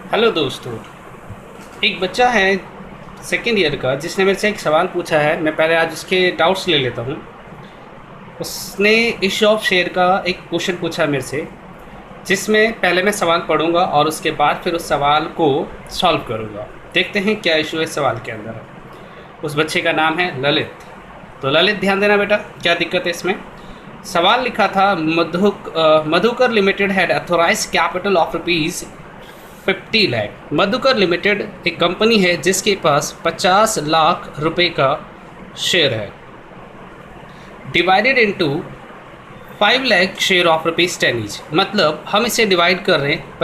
Hello दोस्तों। एक बच्चा है सेकेंड ईयर का जिसने मेरे से एक सवाल पूछा है। मैं पहले आज उसके डाउट्स ले लेता हूँ। उसने इश्यू ऑफ शेयर का एक क्वेश्चन पूछा मेरे से, जिसमें पहले मैं सवाल पढ़ूंगा और उसके बाद फिर उस सवाल को सॉल्व करूंगा। देखते हैं क्या इशू है सवाल के अंदर। उस बच्चे का नाम है ललित। तो ललित, ध्यान देना बेटा, क्या दिक्कत है इसमें। सवाल लिखा था, Madhukar limited had authorize capital of rupees 50 lakh. Madhukar limited एक कंपनी है जिसके पास 50 लाख रुपए का शेयर है, divided into 5 lakh share of rupees 10 each. मतलब हम इसे डिवाइड कर रहे हैं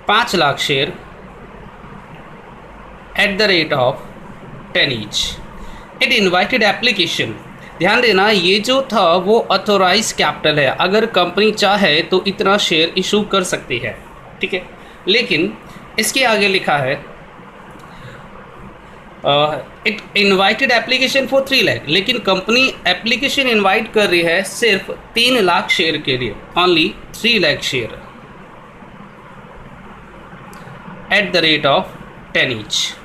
5 lakh share at the rate of 10 each. It invited application. ध्यान देना, ये जो था वो अथोराइज कैपिटल है। अगर कंपनी चाहे तो इतना शेयर इशू कर सकती है, ठीक है। लेकिन इसके आगे लिखा है it invited application for 3 lakh. लेकिन कंपनी एप्लीकेशन इनवाइट कर रही है सिर्फ 3 लाख शेयर के लिए, only 3 lakh share at the rate of 10 each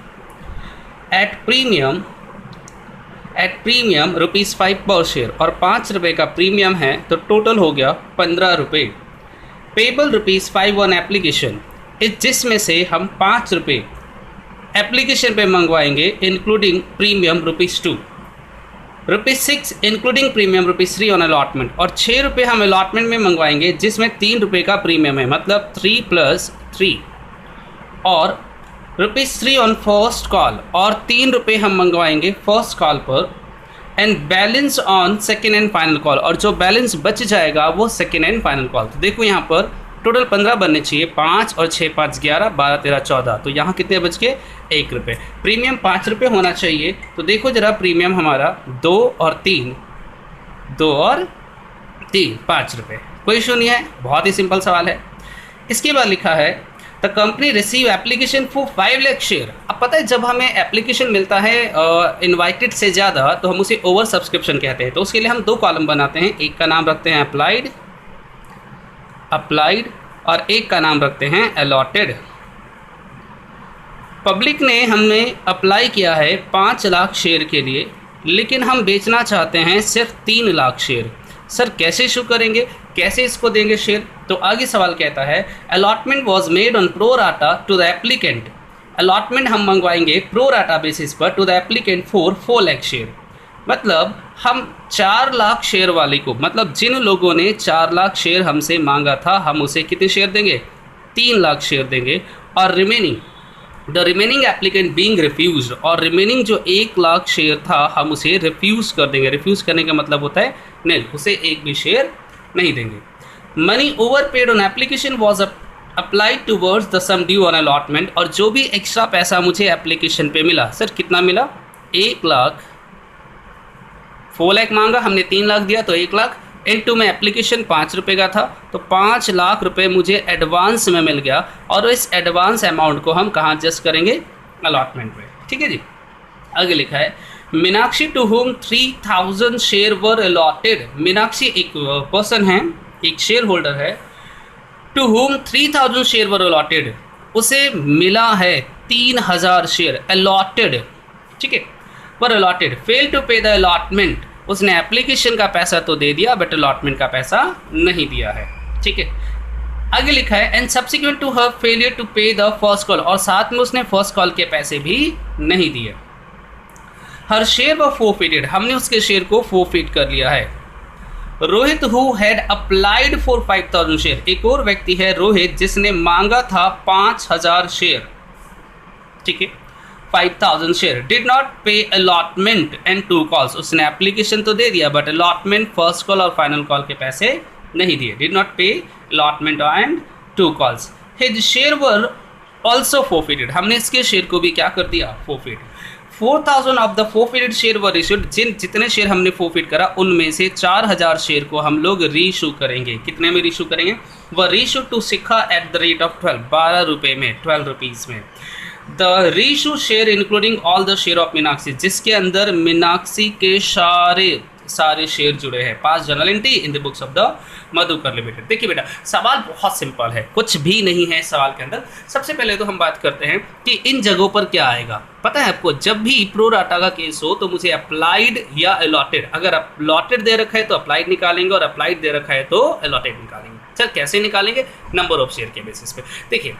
at premium ₹5 पर शेयर। और 5 रुपये का प्रीमियम है तो टोटल हो गया 15 रुपये। पेबल ₹5 ऑन एप्लीकेशन, जिसमें से हम 5 रुपये एप्लीकेशन पे मंगवाएंगे including premium ₹2, ₹6 including premium ₹3 on allotment. और 6 रुपये हम अलॉटमेंट में मंगवाएंगे जिसमें 3 रुपये का प्रीमियम है, मतलब 3 + 3। और ₹3 ऑन फर्स्ट कॉल, और 3 रुपये हम मंगवाएंगे फर्स्ट कॉल पर। And balance on second and final call, और जो बैलेंस बच जाएगा वो सेकेंड एंड फाइनल कॉल। तो देखो यहाँ पर टोटल 15 बनने चाहिए, 5 और 6 5 11 12 13 14। तो यहाँ कितने बच गए? 1 रुपये। प्रीमियम 5 रुपये होना चाहिए। तो देखो जरा, प्रीमियम हमारा 2 और 3 5 रुपये। कोई इशू नहीं है, बहुत ही सिंपल सवाल है। इसके बाद लिखा है the company receive application for 5 lakh share. अब पता है, जब हमें एप्लीकेशन मिलता है इनवाइटेड से ज़्यादा तो हम उसे ओवर सब्सक्रिप्शन कहते हैं। तो उसके लिए हम 2 कॉलम बनाते हैं। एक का नाम रखते हैं अप्लाइड और एक का नाम रखते हैं अलॉटेड। पब्लिक ने हमें अप्लाई किया है 5 लाख शेयर के लिए, लेकिन हम बेचना चाहते हैं सिर्फ 3 लाख शेयर। सर कैसे इशू करेंगे, कैसे इसको देंगे शेयर? तो आगे सवाल कहता है allotment was made on pro rata to the applicant. Allotment हम मंगवाएंगे प्रो राटा बेसिस पर to the applicant for 4 lakh share. मतलब हम 4 लाख शेयर वाले को, मतलब जिन लोगों ने 4 लाख शेयर हमसे मांगा था, हम उसे कितने शेयर देंगे? 3 लाख शेयर देंगे। और the remaining applicant being refused, और रिमेनिंग जो 1 लाख शेयर था हम उसे रिफ्यूज़ कर देंगे। रिफ्यूज़ करने का मतलब होता है नहीं, उसे एक भी शेयर नहीं देंगे। Money over paid on application was applied towards the sum due on allotment. और जो भी एक्स्ट्रा पैसा मुझे एप्लीकेशन पे मिला, सर कितना मिला? 1 लाख। 4 लाख मांगा हमने, 3 लाख दिया तो 1 लाख। इनटू में एप्लीकेशन 5 रुपये का था तो 5 लाख रुपए मुझे एडवांस में मिल गया। और इस एडवांस अमाउंट को हम कहाँ एडजस्ट करेंगे? अलॉटमेंट में, ठीक है जी। आगे लिखा है Meenakshi to whom 3000 share were allotted. Meenakshi एक पर्सन है, एक शेयर होल्डर है। To whom 3000 share were allotted, उसे मिला है 3000 शेयर अलॉटेड, ठीक है, पर allotted. Fail to pay the allotment, उसने एप्लीकेशन का पैसा तो दे दिया बट अलॉटमेंट का पैसा नहीं दिया है, ठीक है। आगे लिखा है and subsequent to her failure to pay the first call, और साथ में उसने फर्स्ट कॉल के पैसे भी नहीं दिए। हर शेयर व फोरफिटेड, हमने उसके शेयर को फोरफिट कर लिया है। Rohit who had applied for 5000 share, एक और व्यक्ति है रोहित जिसने मांगा था 5000 शेयर, ठीक है, 5000 शेयर। डिड नॉट पे अलॉटमेंट एंड 2 कॉल्स, उसने एप्लीकेशन तो दे दिया बट अलॉटमेंट, फर्स्ट कॉल और फाइनल कॉल के पैसे नहीं दिए। डिड नॉट पे allotment and 2 calls. His share were also forfeited, हमने इसके शेयर को भी क्या कर दिया? Forfeit. 4000 of the forfeited share were issued, जितने शेयर हमने फोरफिट करा उनमें से 4000 शेयर को हम लोग रीइशू करेंगे। कितने में रीइशू करेंगे? वह reissue to Shikha at the rate of 12 रुपये में, 12 रुपीज़ में। The reissue share including all the share of Meenakshi, जिसके अंदर मीनाक्षी के सारे सारे शेयर जुड़े हैं। 5 journal entry in the books of the Madhukar limited. देखिए बेटा, सवाल बहुत सिंपल है, कुछ भी नहीं है सवाल के अंदर। सबसे पहले तो हम बात करते हैं कि इन जगहों पर क्या आएगा। पता है आपको, जब भी प्रो राटा का केस हो तो मुझे अप्लाइड या अलॉटेड, अगर अलॉटेड दे रखा है तो अप्लाइड निकालेंगे और अप्लाइड दे रखा है तो अलॉटेड निकालेंगे। सर कैसे निकालेंगे? नंबर ऑफ शेयर के बेसिस पे। देखिए,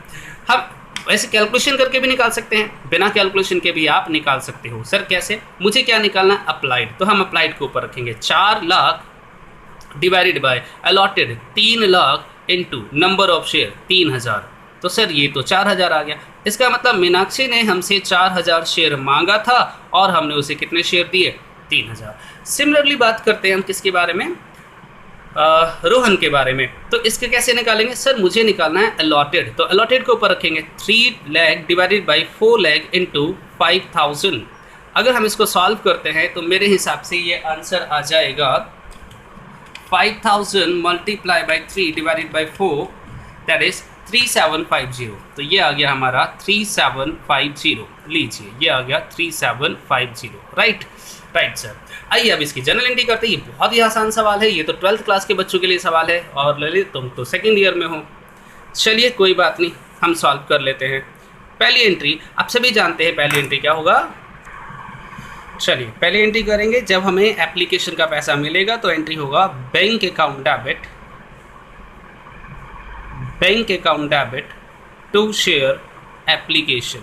हम वैसे कैलकुलेशन करके भी निकाल सकते हैं, बिना कैलकुलेशन के भी आप निकाल सकते हो। सर कैसे? मुझे क्या निकालना है? अप्लाइड। तो हम अप्लाइड के ऊपर रखेंगे 4 lakh divided by allotted 3 lakh into number of share 3000। तो सर ये तो 4000 आ गया। इसका मतलब मीनाक्षी ने हमसे 4000 शेयर मांगा था और हमने उसे कितने शेयर दिए? 3000। सिमिलरली बात करते हैं हम किसके बारे में? रोहन के बारे में। तो इसके कैसे निकालेंगे? सर मुझे निकालना है अलॉटेड। तो अलॉटेड के ऊपर रखेंगे 3 lakh divided by 4 lakh into 5000। अगर हम इसको सॉल्व करते हैं तो मेरे हिसाब से ये आंसर आ जाएगा 5000 multiply by 3 divided by 4, that is 3750। तो ये आ गया हमारा 3750। लीजिए, ये आ गया 3750। Right sir. आइए अब इसकी जनरल एंट्री करते हैं। ये बहुत ही आसान सवाल है, ये तो 12th क्लास के बच्चों के लिए सवाल है और ललित तुम तो 2nd ईयर में हो। चलिए कोई बात नहीं, हम सॉल्व कर लेते हैं। पहली एंट्री आप सभी जानते हैं, पहली एंट्री क्या होगा? चलिए पहली एंट्री करेंगे। जब हमें एप्लीकेशन का पैसा मिलेगा तो एंट्री होगा bank account debit, bank account debit to share application.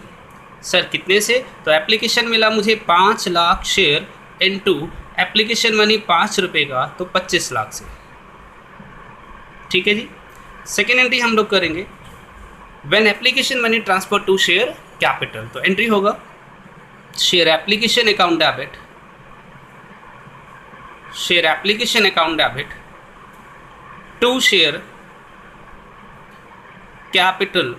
Sir कितने से? तो एप्लीकेशन मिला मुझे 5 lakh share into application money 5 रुपये का, तो 25 लाख से। ठीक है जी। सेकेंड एंट्री हम लोग करेंगे when application money transfer to share capital. तो एंट्री होगा share application account debit, share application account debit to share capital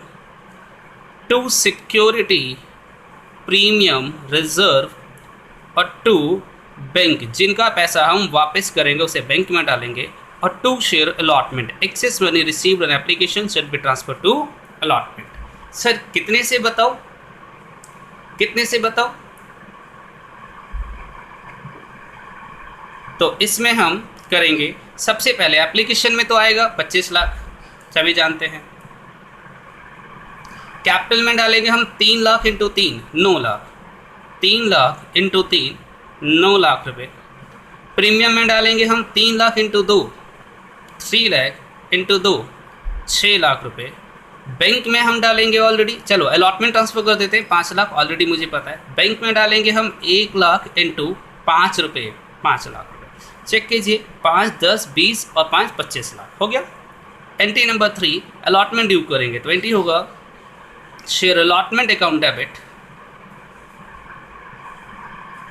to security premium reserve और टू बैंक, जिनका पैसा हम वापस करेंगे उसे बैंक में डालेंगे, और to share allotment excess money received on application should be transfer to allotment. Sir कितने से बताओ, कितने से बताओ? तो इसमें हम करेंगे सबसे पहले एप्लीकेशन में तो आएगा 25 लाख, सभी जानते हैं। कैपिटल में डालेंगे हम 3 लाख इंटू 3 9 लाख, 3 लाख इंटू 3 9 लाख रुपए। प्रीमियम में डालेंगे हम 3 लाख इंटू 2 3 लाख इंटू 2 6 लाख रुपए। बैंक में हम डालेंगे ऑलरेडी, चलो अलॉटमेंट ट्रांसफर कर देते हैं 5 लाख, ऑलरेडी मुझे पता है। बैंक में डालेंगे हम 1 लाख इंटू 5 रुपये 5 लाख रुपए। चेक कीजिए 5 10 20 और 5 25 लाख हो गया। एंट्री नंबर 3 अलॉटमेंट ड्यू करेंगे तो एंट्री होगा शेयर अलॉटमेंट अकाउंट डेबिट,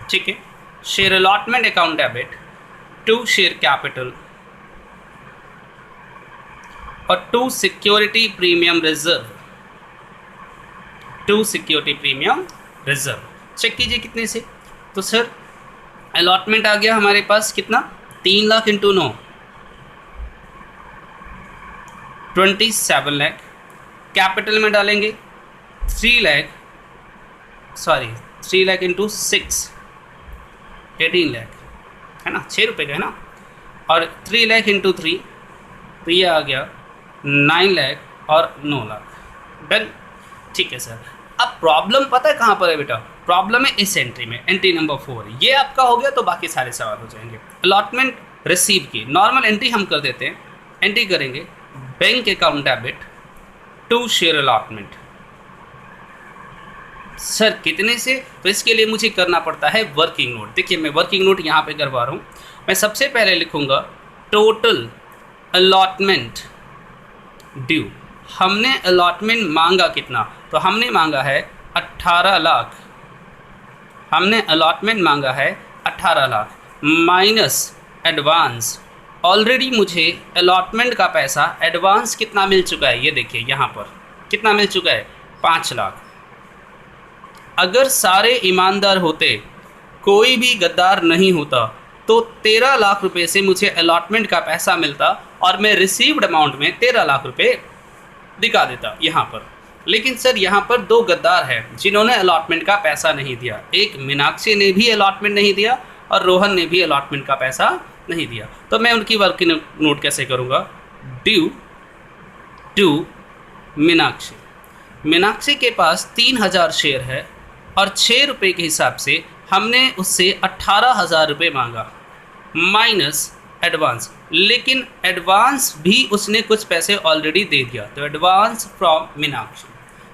ठीक है, share allotment account debit to share capital और to security premium reserve, to security premium reserve. Check कीजिए कितने से? तो सर अलॉटमेंट आ गया हमारे पास कितना? 3 लाख इंटू 9 27 लाख। कैपिटल में डालेंगे 3 लाख इंटू 6 18 लाख, है ना, 6 रुपये का है ना, और 3 लाख इंटू 3 तो ये आ गया 9 लाख और 9 लाख। डन, ठीक है सर। अब प्रॉब्लम पता है कहाँ पर है बेटा? प्रॉब्लम है इस एंट्री में, एंट्री नंबर 4। ये आपका हो गया तो बाकी सारे सवाल हो जाएंगे। अलॉटमेंट रिसीव की नॉर्मल एंट्री हम कर देते हैं। एंट्री करेंगे bank account debit to share allotment. Sir कितने से? तो इसके लिए मुझे करना पड़ता है वर्किंग नोट। देखिए मैं वर्किंग नोट यहाँ पे करवा रहा हूँ। मैं सबसे पहले लिखूँगा टोटल अलॉटमेंट ड्यू। हमने अलॉटमेंट मांगा कितना? तो हमने मांगा है 18 लाख, हमने अलॉटमेंट मांगा है 18 लाख माइनस एडवांस। ऑलरेडी मुझे अलॉटमेंट का पैसा एडवांस कितना मिल चुका है, ये देखिए यहाँ पर कितना मिल चुका है, 5 लाख। अगर सारे ईमानदार होते, कोई भी गद्दार नहीं होता, तो 13 लाख रुपए से मुझे अलॉटमेंट का पैसा मिलता और मैं रिसीव्ड अमाउंट में 13 लाख रुपए दिखा देता यहाँ पर। लेकिन सर यहाँ पर 2 गद्दार हैं जिन्होंने अलॉटमेंट का पैसा नहीं दिया। एक मीनाक्षी ने भी अलॉटमेंट नहीं दिया और रोहन ने भी अलॉटमेंट का पैसा नहीं दिया। तो मैं उनकी वर्किंग नोट कैसे करूँगा? Due to Meenakshi. मीनाक्षी के पास 3000 शेयर है और 6 रुपये के हिसाब से हमने उससे 18,000 रुपये मांगा माइनस एडवांस, लेकिन एडवांस भी उसने कुछ पैसे ऑलरेडी दे दिया। तो एडवांस फ्रॉम मीनाक्षी,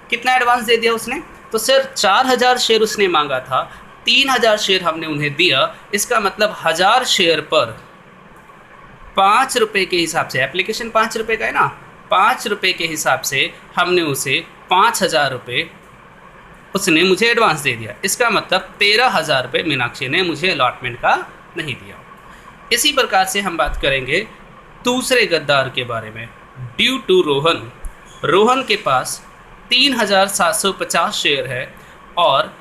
कितना एडवांस दे दिया उसने? तो सर 4000 शेयर उसने मांगा था, 3000 शेयर हमने उन्हें दिया। इसका मतलब 1000 शेयर पर 5 रुपये के हिसाब से, एप्लीकेशन 5 रुपये का है ना, 5 रुपये के हिसाब से हमने उसे 5000 रुपये उसने मुझे एडवांस दे दिया। इसका मतलब 13,000 रुपये मीनाक्षी ने मुझे अलॉटमेंट का नहीं दिया। इसी प्रकार से हम बात करेंगे दूसरे गद्दार के बारे में, ड्यू टू रोहन। रोहन के पास 3750 शेयर है और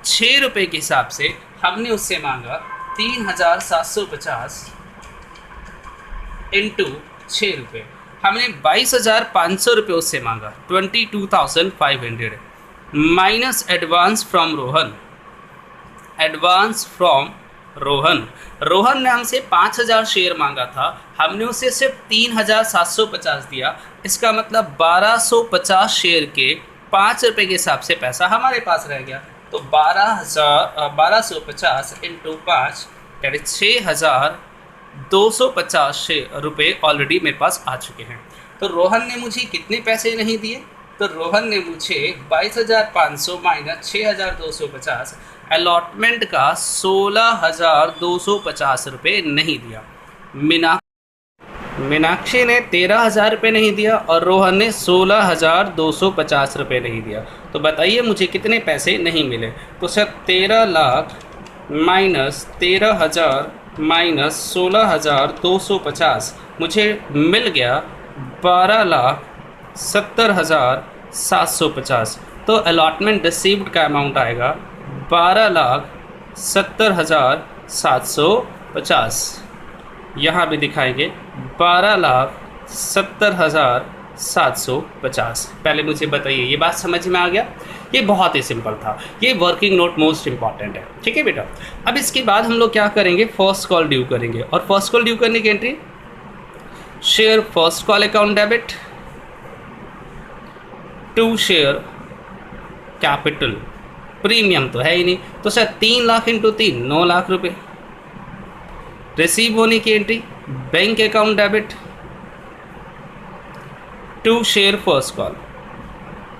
6 रुपये के हिसाब से हमने उससे मांगा 3750 इंटू 6 रुपये, हमने 22,500 रुपये उससे मांगा, 22,500 minus advance from Rohan. Advance from Rohan, Rohan ने हमसे 5000 शेयर मांगा था, हमने उसे सिर्फ 3750 दिया। इसका मतलब 1250 शेयर के 5 रुपये के हिसाब से पैसा हमारे पास रह गया। तो 1250 इंटू 5 यानी 6250 रुपये ऑलरेडी मेरे पास आ चुके हैं। तो रोहन ने मुझे कितने पैसे नहीं दिए? तो रोहन ने मुझे 22,500 माइनस 6,250 अलॉटमेंट का 16,250 रुपये नहीं दिया। मीनाक्षी ने 13,000 रुपये नहीं दिया और रोहन ने 16,250 रुपये नहीं दिया। तो बताइए मुझे कितने पैसे नहीं मिले? तो सर 13 लाख माइनस 13,000 माइनस 16,250 मुझे मिल गया 12,70,750। तो अलॉटमेंट रिसीव्ड का अमाउंट आएगा 12,70,750। यहाँ भी दिखाएंगे 12,70,750। पहले मुझे बताइए ये बात समझ में आ गया? ये बहुत ही सिंपल था, ये वर्किंग नोट मोस्ट इंपॉर्टेंट है। ठीक है बेटा, अब इसके बाद हम लोग क्या करेंगे? फर्स्ट कॉल ड्यू करेंगे। और फर्स्ट कॉल ड्यू करने की entry, share first call account debit to share capital premium तो है ही नहीं, तो सर 3 लाख इंटू 3 9 लाख रुपए। रिसीव होने की entry, bank account debit to share first call.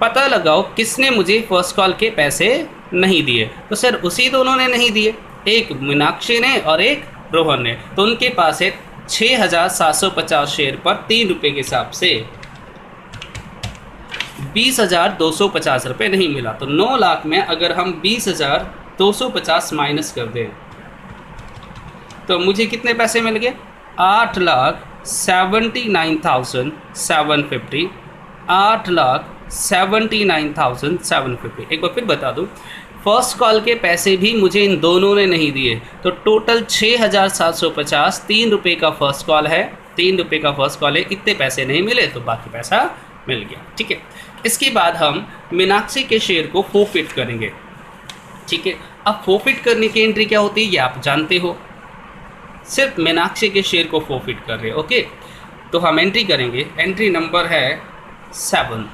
पता लगाओ किसने मुझे फर्स्ट कॉल के पैसे नहीं दिए? तो सर उसी दोनों ने नहीं दिए, एक मीनाक्षी ने और एक रोहन ने। तो उनके पास है 6,750 शेयर पर 3 रुपये के हिसाब से 20,250 रुपये नहीं मिला। तो 9 लाख में अगर हम 20,250 माइनस कर दें तो मुझे कितने पैसे मिल गए? 8,79,750। 8,79,750। एक बार फिर बता दूं, फर्स्ट कॉल के पैसे भी मुझे इन दोनों ने नहीं दिए। तो टोटल 6,750, 3 रुपये का फर्स्ट कॉल है, 3 रुपये का फर्स्ट कॉल है, इतने पैसे नहीं मिले तो बाकी पैसा मिल गया। ठीक है, इसके बाद हम मीनाक्षी के शेयर को फोरफिट करेंगे। ठीक है, अब फोरफिट करने की एंट्री क्या होती है ये आप जानते हो, सिर्फ मीनाक्षी के शेयर को फोरफिट कर रहे हैं। ओके, तो हम एंट्री करेंगे, एंट्री नंबर है 7।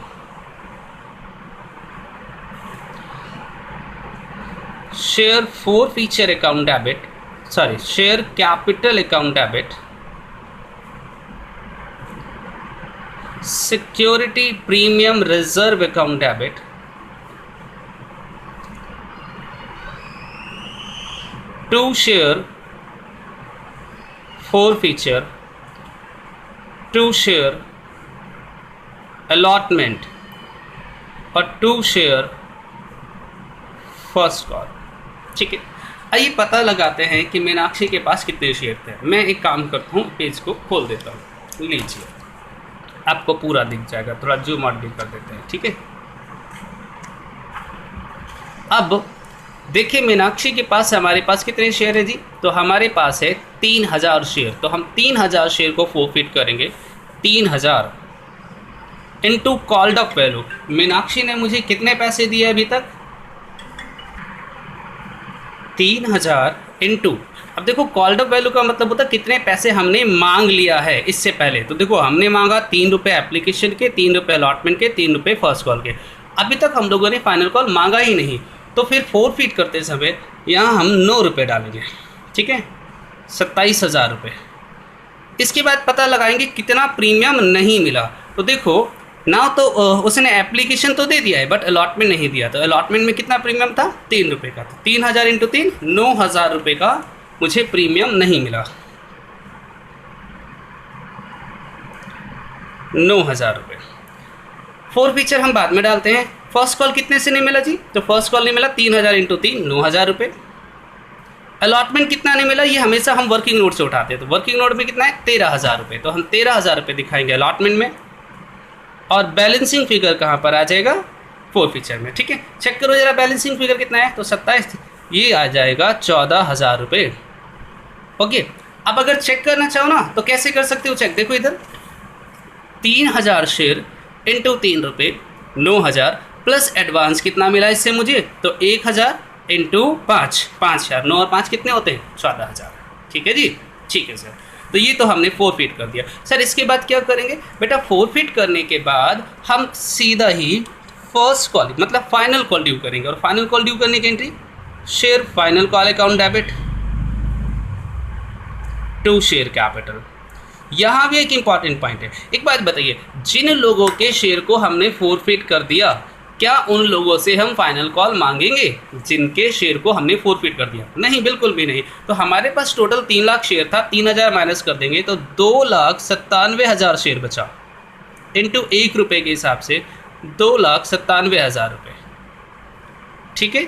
Share forfeiture account debit, sorry share capital account debit, security premium reserve account debit, to share forfeiture, to share allotment और टू शेयर फर्स्ट कॉल। ठीक है, आइए पता लगाते हैं कि मीनाक्षी के पास कितने शेयर थे। मैं एक काम करता हूँ, पेज को खोल देता हूँ, लीजिए आपको पूरा दिख जाएगा, थोड़ा जूम आउट भी कर देते हैं। ठीक है, अब देखिए मीनाक्षी के पास हमारे पास कितने शेयर है जी? तो हमारे पास है 3,000 शेयर। तो हम 3,000 शेयर को फोरफिट करेंगे। 3,000 into called up value. Meenakshi ने मुझे कितने पैसे दिए अभी तक? 3,000 इंटू अब देखो कॉल्ड अप वैल्यू का मतलब होता है कितने पैसे हमने मांग लिया है इससे पहले। तो देखो हमने मांगा 3 रुपये एप्लीकेशन के, 3 रुपये अलॉटमेंट के, 3 रुपये फर्स्ट कॉल के। अभी तक हम लोगों ने फाइनल कॉल मांगा ही नहीं, तो फिर फोरफीट करते समय यहाँ हम 9 रुपये डालेंगे, ठीक है, 27,000 रुपये। इसके बाद पता लगाएंगे कितना प्रीमियम नहीं मिला। तो देखो ना, तो उसने एप्लीकेशन तो दे दिया है बट अलॉटमेंट नहीं दिया। तो अलॉटमेंट में कितना प्रीमियम था, 3 रुपये का। तो 3000 इंटू 3, 9,000 रुपये का मुझे प्रीमियम नहीं मिला, 9,000 रुपये। फोरफीचर हम बाद में डालते हैं। फर्स्ट कॉल कितने से नहीं मिला जी, तो फर्स्ट कॉल नहीं मिला 3000 इंटू 3, 9,000 रुपये। अलॉटमेंट कितना नहीं मिला, ये हमेशा हम वर्किंग नोट से उठाते हैं। तो वर्किंग नोट में कितना है, 13,000 रुपये। तो हम 13,000 रुपये दिखाएंगे अलॉटमेंट में, और बैलेंसिंग फिगर कहाँ पर आ जाएगा, फोरफीचर में, ठीक है। चेक करो जरा बैलेंसिंग फिगर कितना है, तो 27, ये आ जाएगा 14,000 रुपये। ओके, अब अगर चेक करना चाहो ना तो कैसे कर सकते हो चेक, देखो इधर 3000 शेयर इंटू 3 रुपये, 9,000 प्लस एडवांस कितना मिला इससे मुझे, तो 1000 इंटू 5, 5,000, 9 और 5 कितने होते हैं, 14,000। ठीक है जी, ठीक है सर। तो ये तो हमने फोरफीट कर दिया। सर इसके बाद क्या करेंगे बेटा, फोरफीट करने के बाद हम सीधा ही फर्स्ट कॉल मतलब फाइनल कॉल ड्यू करेंगे। और फाइनल कॉल ड्यू करने की entry, share final call account debit to share capital. यहाँ भी एक इंपॉर्टेंट पॉइंट है। एक बात बताइए, जिन लोगों के शेयर को हमने फोरफीट कर दिया, क्या उन लोगों से हम फाइनल कॉल मांगेंगे जिनके शेयर को हमने फोरफीट कर दिया? नहीं, बिल्कुल भी नहीं। तो हमारे पास टोटल 3 लाख शेयर था, 3000 माइनस कर देंगे तो 2,97,000 शेयर बचा, इंटू 1 रुपये के हिसाब से 2,97,000 रुपये। ठीक है।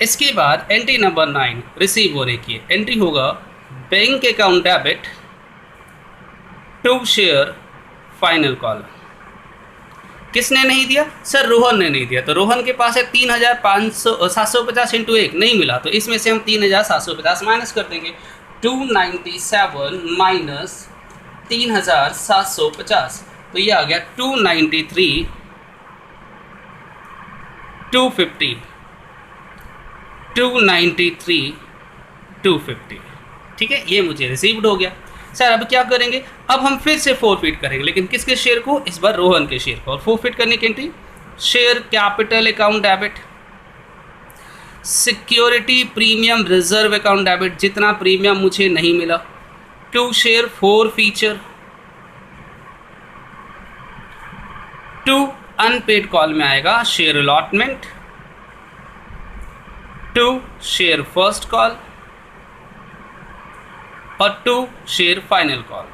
इसके बाद एंट्री नंबर 9 रिसीव होने की एंट्री होगा, bank account debit to share final call. किसने नहीं दिया? सर रोहन ने नहीं दिया। तो रोहन के पास है 3,750 इंटू 1, नहीं मिला। तो इसमें से हम 3,750 माइनस कर देंगे। 297 माइनस 3,750, तो ये आ गया 293, 250, 293, 250। ठीक है, ये मुझे रिसीव्ड हो गया। सर अब क्या करेंगे, अब हम फिर से फोरफीट करेंगे, लेकिन किसके शेयर को, इस बार रोहन के शेयर को। और फोरफीट करने की entry, share capital account debit, security premium reserve account debit, जितना प्रीमियम मुझे नहीं मिला, to share forfeiture, to unpaid call में आएगा share allotment, to share first call और 2 शेयर फाइनल कॉल।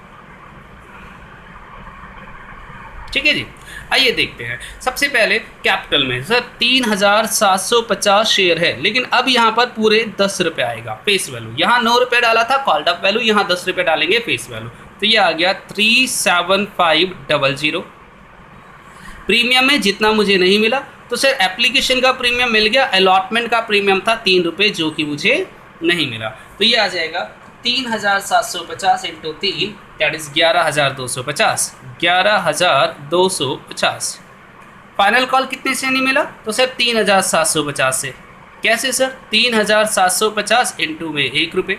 ठीक है जी, आइए देखते हैं। सबसे पहले कैपिटल में सर 3,750 शेयर है, लेकिन अब यहाँ पर पूरे 10 रुपये आएगा फेस वैल्यू। यहाँ 9 रुपये डाला था कॉल्ड अप वैल्यू, यहाँ 10 रुपये डालेंगे फेस वैल्यू। तो ये आ गया 37500। प्रीमियम में जितना मुझे नहीं मिला, तो सर एप्लीकेशन का प्रीमियम मिल गया, अलॉटमेंट का प्रीमियम था 3 रुपये जो कि मुझे नहीं मिला। तो ये आ जाएगा 3,750 into 3, that is 11,250, 11,250। Final call कितने से नहीं मिला? तो सर 3,750 से। कैसे सर? 3,750 इंटू में 1 रुपये।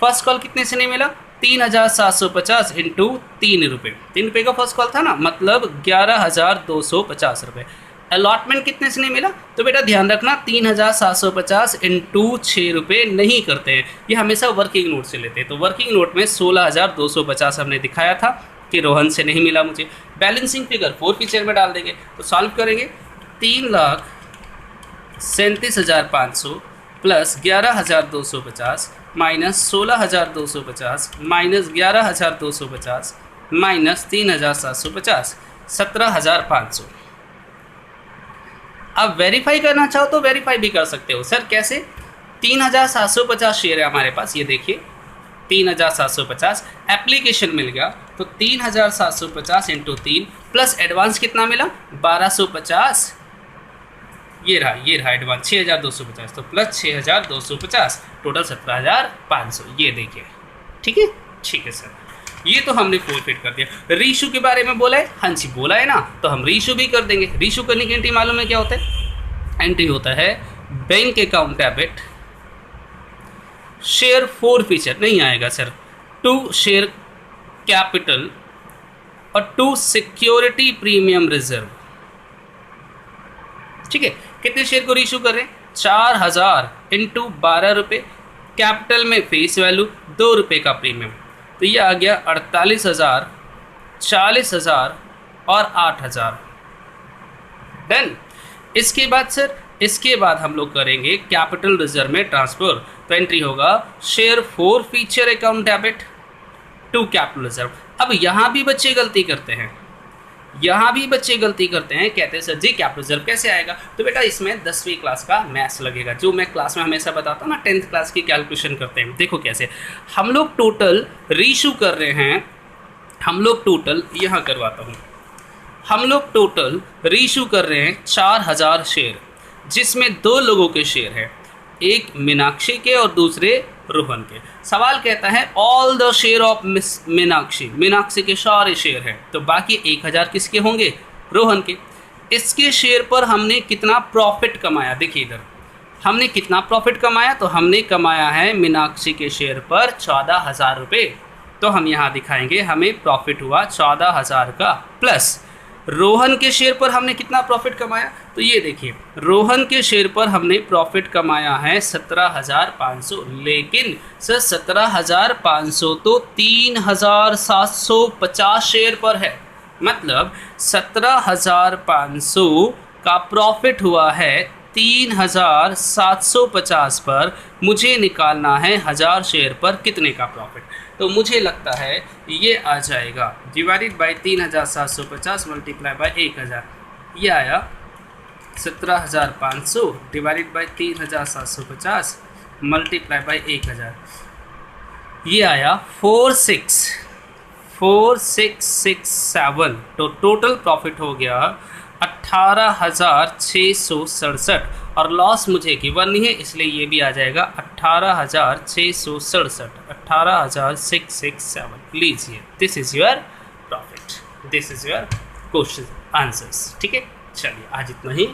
फर्स्ट कॉल कितने से नहीं मिला? 3,750 इंटू 3 रुपये। 3 रुपये का फर्स्ट कॉल था ना, मतलब 11,250 रुपये। अलॉटमेंट कितने से नहीं मिला? तो बेटा ध्यान रखना 3,750 इंटू 6 रुपये नहीं करते हैं, ये हमेशा वर्किंग नोट से लेते हैं। तो वर्किंग नोट में 16,250 हमने दिखाया था कि रोहन से नहीं मिला मुझे। बैलेंसिंग फिगर फोरफीचर में डाल देंगे, तो सॉल्व करेंगे। 3,37,500 प्लस 11,250 माइनस 16,250 माइनस 11,250 माइनस 3,750, 17,500। अब वेरीफाई करना चाहो तो वेरीफाई भी कर सकते हो। सर कैसे? 3,750 शेयर है हमारे पास, ये देखिए 3,750 एप्लीकेशन मिल गया। तो 3,750 इंटू 3 प्लस एडवांस कितना मिला? 1,250। ये रहा एडवांस 6,250, तो प्लस 6,250, टोटल 17,500। ये देखिए, ठीक है, ठीक है सर। ये तो हमने फोरफीट कर दिया। रीशू के बारे में बोला है, हाँ जी बोला है ना, तो हम रीशू भी कर देंगे। रीशू करने की एंट्री मालूम है क्या होता है? एंट्री होता है bank account debit share four feature नहीं आएगा सर, 2 शेयर कैपिटल और 2 सिक्योरिटी प्रीमियम रिजर्व। ठीक है, कितने शेयर को रीइशू कर रहे हैं? 4000 इंटू 12 रुपये, कैपिटल में फेस वैल्यू 2 रुपये का प्रीमियम, तो ये आ गया 48,000, 40,000 और 8,000। डन। इसके बाद सर, इसके बाद हम लोग करेंगे कैपिटल रिजर्व में ट्रांसफर, तो एंट्री होगा share forfeiture account debit to capital reserve. अब यहाँ भी बच्चे गलती करते हैं, कहते हैं सर जी कैपिटल रिजर्व कैसे आएगा? तो बेटा इसमें 10वीं क्लास का मैथ्स लगेगा, जो मैं क्लास में हमेशा बताता हूँ ना, 10th क्लास की कैलकुलेशन करते हैं। देखो कैसे हम लोग टोटल रीइशू कर रहे हैं, हम लोग टोटल यहाँ करवाता हूँ, हम लोग टोटल रीइशू कर रहे हैं 4000 शेयर, जिसमें 2 लोगों के शेयर हैं, एक मीनाक्षी के और दूसरे रोहन के। सवाल कहता है all the share of Meenakshi, Meenakshi के सारे शेयर हैं, तो बाकी 1000 किसके होंगे? रोहन के। इसके शेयर पर हमने कितना प्रॉफिट कमाया? देखिए इधर हमने कितना प्रॉफिट कमाया, तो हमने कमाया है मीनाक्षी के शेयर पर 14,000 रुपये, तो हम यहाँ दिखाएंगे हमें प्रॉफिट हुआ 14,000 का, प्लस रोहन के शेयर पर हमने कितना प्रॉफिट कमाया, तो ये देखिए रोहन के शेयर पर हमने प्रॉफिट कमाया है 17,500, लेकिन सर 17,500 तो 3,750 शेयर पर है, मतलब 17,500 का प्रॉफिट हुआ है 3,750 पर, मुझे निकालना है 1000 शेयर पर कितने का प्रॉफिट, तो मुझे लगता है ये आ जाएगा डिवाइडेड बाई 3,750 मल्टीप्लाई बाई 1000, ये आया 17,500 डिवाइडेड बाई 3,750 मल्टीप्लाई बाई 1000, ये आया 4667, तो टोटल प्रॉफिट हो गया 18,667, और लॉस मुझे गिवन नहीं है इसलिए ये भी आ जाएगा 18,667, 18,667 लीजिए, this is your profit, this is your question answers. ठीक है, चलिए आज इतना ही।